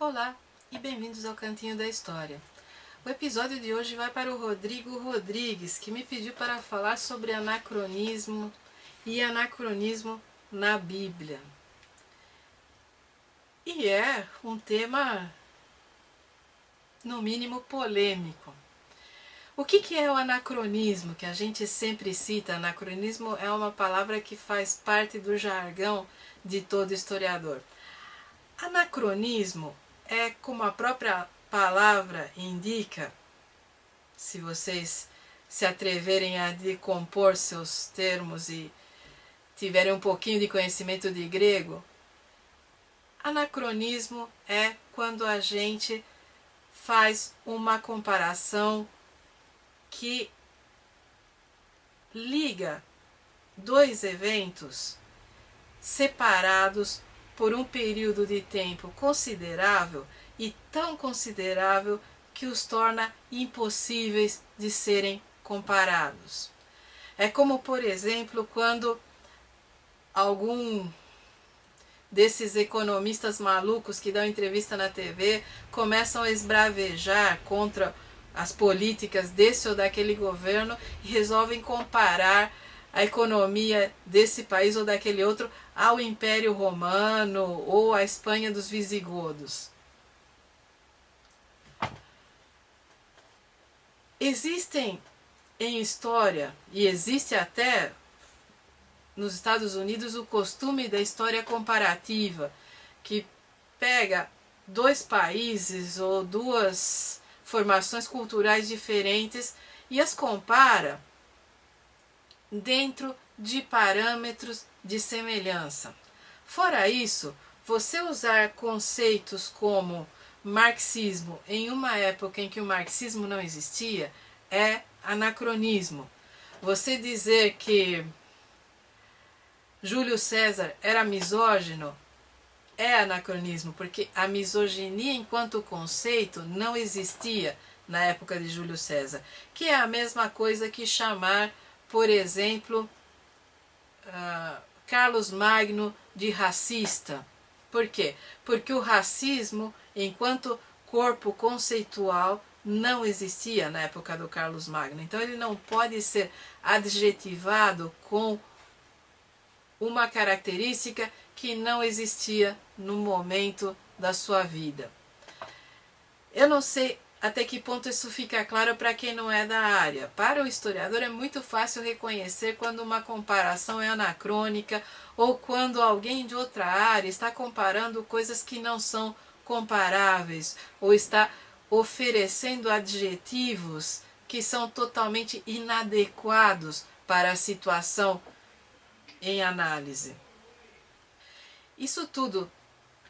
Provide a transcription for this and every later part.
Olá e bem-vindos ao Cantinho da História. O episódio de hoje vai para o Rodrigo Rodrigues, que me pediu para falar sobre anacronismo e anacronismo na Bíblia. E é um tema, no mínimo, polêmico. O que é o anacronismo, que a gente sempre cita? Anacronismo é uma palavra que faz parte do jargão de todo historiador. Anacronismo é, como a própria palavra indica, se vocês se atreverem a decompor seus termos e tiverem um pouquinho de conhecimento de grego, anacronismo é quando a gente faz uma comparação que liga dois eventos separados por um período de tempo considerável e tão considerável que os torna impossíveis de serem comparados. É como, por exemplo, quando algum desses economistas malucos que dão entrevista na TV começam a esbravejar contra as políticas desse ou daquele governo e resolvem comparar a economia desse país ou daquele outro ao Império Romano ou à Espanha dos Visigodos. Existem em história, e existe até nos Estados Unidos, o costume da história comparativa, que pega dois países ou duas formações culturais diferentes e as compara dentro de parâmetros de semelhança. Fora isso, você usar conceitos como marxismo em uma época em que o marxismo não existia é anacronismo. Você dizer que Júlio César era misógino é anacronismo, porque a misoginia enquanto conceito não existia na época de Júlio César, que é a mesma coisa que chamar, por exemplo, Carlos Magno de racista. Por quê? Porque o racismo, enquanto corpo conceitual, não existia na época do Carlos Magno. Então ele não pode ser adjetivado com uma característica que não existia no momento da sua vida. Eu não sei até que ponto isso fica claro para quem não é da área. Para o historiador é muito fácil reconhecer quando uma comparação é anacrônica ou quando alguém de outra área está comparando coisas que não são comparáveis ou está oferecendo adjetivos que são totalmente inadequados para a situação em análise. Isso tudo,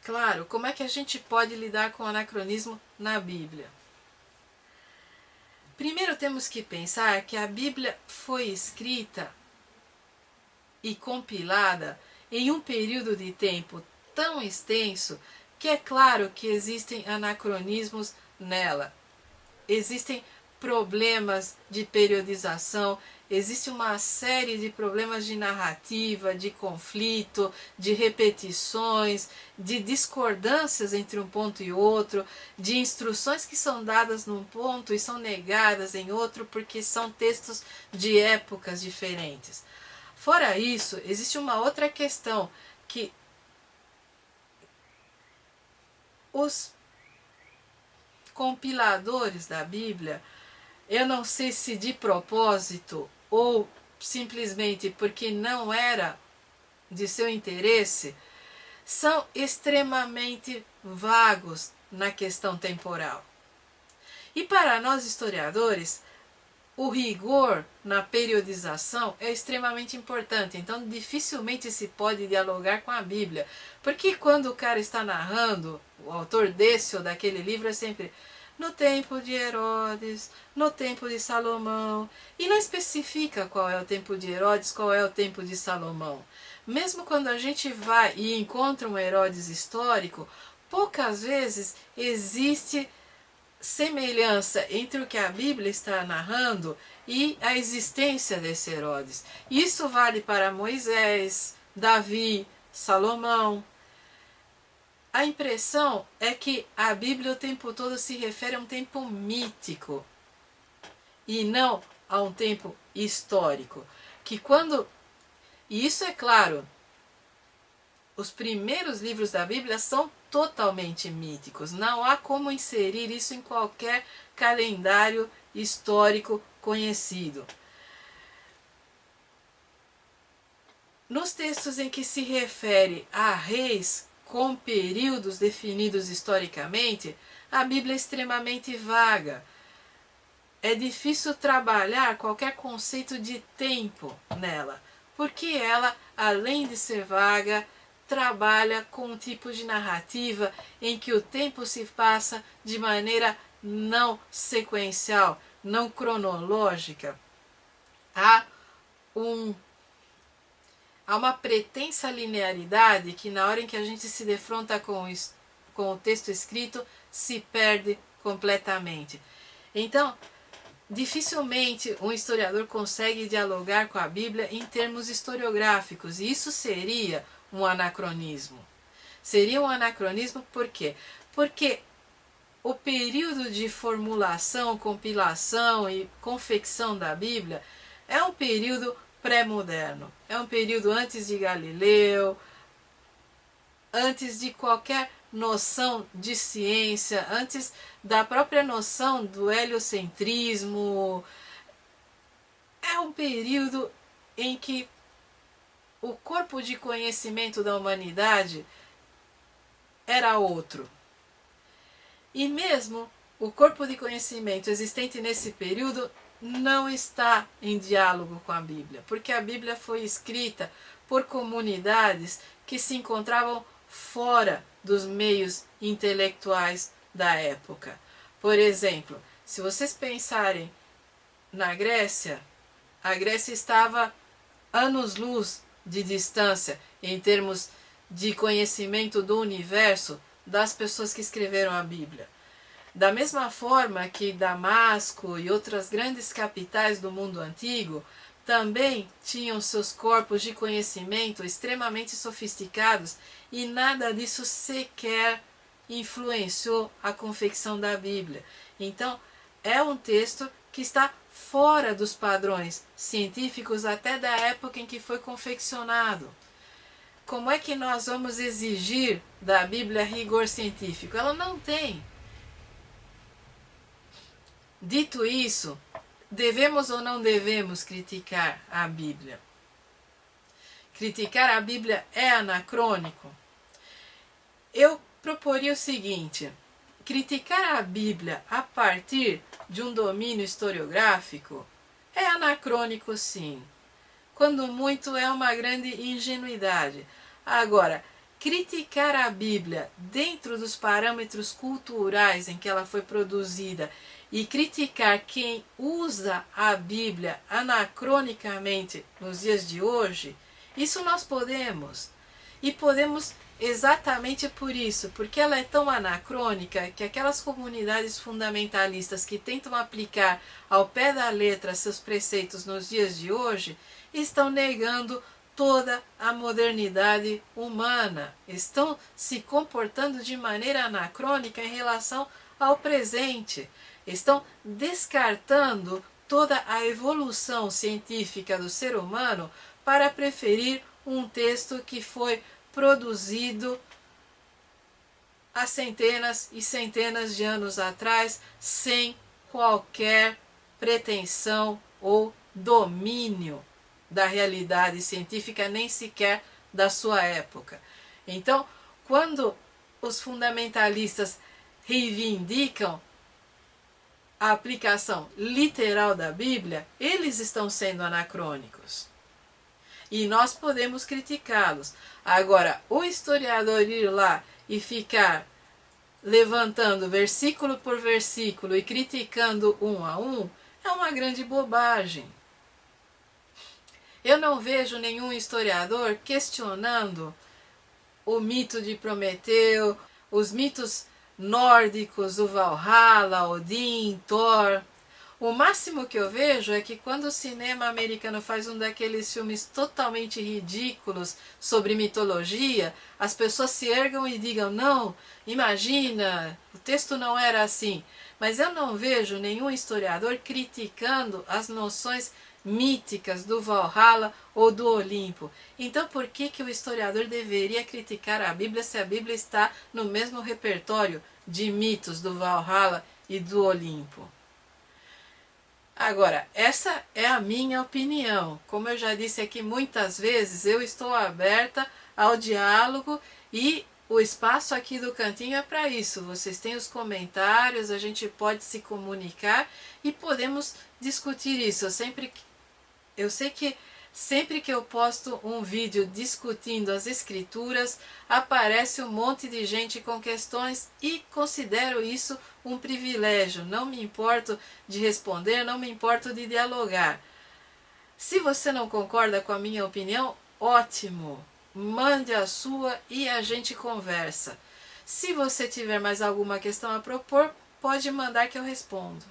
claro, como é que a gente pode lidar com o anacronismo na Bíblia? Primeiro temos que pensar que a Bíblia foi escrita e compilada em um período de tempo tão extenso que é claro que existem anacronismos nela. Existem problemas de periodização, existe uma série de problemas de narrativa, de conflito, de repetições, de discordâncias entre um ponto e outro, de instruções que são dadas num ponto e são negadas em outro porque são textos de épocas diferentes. Fora isso, existe uma outra questão que os compiladores da Bíblia, eu não sei se de propósito ou simplesmente porque não era de seu interesse, são extremamente vagos na questão temporal. E para nós historiadores, o rigor na periodização é extremamente importante, então dificilmente se pode dialogar com a Bíblia, porque quando o cara está narrando, o autor desse ou daquele livro é sempre no tempo de Herodes, no tempo de Salomão, e não especifica qual é o tempo de Herodes, qual é o tempo de Salomão. Mesmo quando a gente vai e encontra um Herodes histórico, poucas vezes existe semelhança entre o que a Bíblia está narrando e a existência desse Herodes. Isso vale para Moisés, Davi, Salomão. a impressão é que a Bíblia o tempo todo se refere a um tempo mítico e não a um tempo histórico. E isso é claro, os primeiros livros da Bíblia são totalmente míticos. Não há como inserir isso em qualquer calendário histórico conhecido. Nos textos em que se refere a reis com períodos definidos historicamente, a Bíblia é extremamente vaga. É difícil trabalhar qualquer conceito de tempo nela, porque ela, além de ser vaga, trabalha com um tipo de narrativa em que o tempo se passa de maneira não sequencial, não cronológica. Há uma pretensa linearidade que, na hora em que a gente se defronta com o texto escrito, se perde completamente. Então, dificilmente um historiador consegue dialogar com a Bíblia em termos historiográficos, e isso seria um anacronismo. Seria um anacronismo por quê? Porque o período de formulação, compilação e confecção da Bíblia é um período pré-moderno. É um período antes de Galileu, antes de qualquer noção de ciência, antes da própria noção do heliocentrismo. É um período em que o corpo de conhecimento da humanidade era outro. E mesmo o corpo de conhecimento existente nesse período não está em diálogo com a Bíblia, porque a Bíblia foi escrita por comunidades que se encontravam fora dos meios intelectuais da época. Por exemplo, se vocês pensarem na Grécia, a Grécia estava anos-luz de distância em termos de conhecimento do universo das pessoas que escreveram a Bíblia. Da mesma forma que Damasco e outras grandes capitais do mundo antigo também tinham seus corpos de conhecimento extremamente sofisticados, e nada disso sequer influenciou a confecção da Bíblia. Então, é um texto que está fora dos padrões científicos até da época em que foi confeccionado. Como é que nós vamos exigir da Bíblia rigor científico? Ela não tem. Dito isso, devemos ou não devemos criticar a Bíblia? Criticar a Bíblia é anacrônico? Eu proporia o seguinte: criticar a Bíblia a partir de um domínio historiográfico é anacrônico, sim. Quando muito, é uma grande ingenuidade. Agora, criticar a Bíblia dentro dos parâmetros culturais em que ela foi produzida e criticar quem usa a Bíblia anacronicamente nos dias de hoje, isso nós podemos. E podemos exatamente por isso, porque ela é tão anacrônica que aquelas comunidades fundamentalistas que tentam aplicar ao pé da letra seus preceitos nos dias de hoje estão negando toda a modernidade humana, estão se comportando de maneira anacrônica em relação ao presente, estão descartando toda a evolução científica do ser humano para preferir um texto que foi produzido há centenas e centenas de anos atrás, sem qualquer pretensão ou domínio da realidade científica, nem sequer da sua época. Então, quando os fundamentalistas reivindicam a aplicação literal da Bíblia, eles estão sendo anacrônicos. E nós podemos criticá-los. Agora, o historiador ir lá e ficar levantando versículo por versículo e criticando um a um é uma grande bobagem. Eu não vejo nenhum historiador questionando o mito de Prometeu, os mitos nórdicos, o Valhalla, Odin, Thor, O máximo que eu vejo é que quando o cinema americano faz um daqueles filmes totalmente ridículos sobre mitologia, as pessoas se ergam e digam, não, imagina, o texto não era assim. Mas eu não vejo nenhum historiador criticando as noções míticas do Valhalla ou do Olimpo. Então por que o historiador deveria criticar a Bíblia se a Bíblia está no mesmo repertório de mitos do Valhalla e do Olimpo? Agora, essa é a minha opinião. Como eu já disse aqui muitas vezes, eu estou aberta ao diálogo e o espaço aqui do cantinho é para isso. Vocês têm os comentários, a gente pode se comunicar e podemos discutir isso. Eu sei que sempre que eu posto um vídeo discutindo as escrituras, aparece um monte de gente com questões e considero isso um privilégio. Não me importo de responder, não me importo de dialogar. Se você não concorda com a minha opinião, ótimo! Mande a sua e a gente conversa. Se você tiver mais alguma questão a propor, pode mandar que eu respondo.